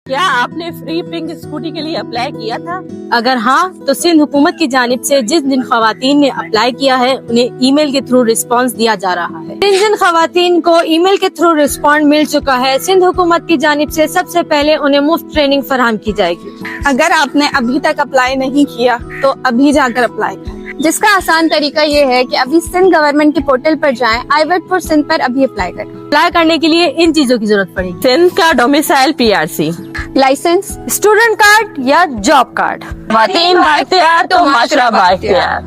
क्या आपने free pink scooty के लिए अप्लाई किया था? अगर हाँ, तो सिंध हुकूमत की जानिब से जिस दिन खवातीन ने अप्लाई किया है उन्हें ईमेल के थ्रू रिस्पांस दिया जा रहा है। जिन खवातीन को ईमेल के थ्रू रिस्पॉन्ड मिल चुका है, सिंध हुकूमत की जानिब से सबसे पहले उन्हें मुफ्त ट्रेनिंग फराहम की जाएगी। अगर आपने अभी तक अप्लाई नहीं किया तो अभी जाकर अप्लाई करें। जिसका आसान तरीका ये है कि अभी सिंध गवर्नमेंट के पोर्टल पर जाएं, आई वोट फॉर सिंध पर अभी अप्लाई करें। अप्लाई करने के लिए इन चीजों की जरूरत पड़ेगी: सिंध का domicile PRC, license, student card या जॉब कार्ड। खवातीन बाइख्तियार तो माशरा बाइख्तियार।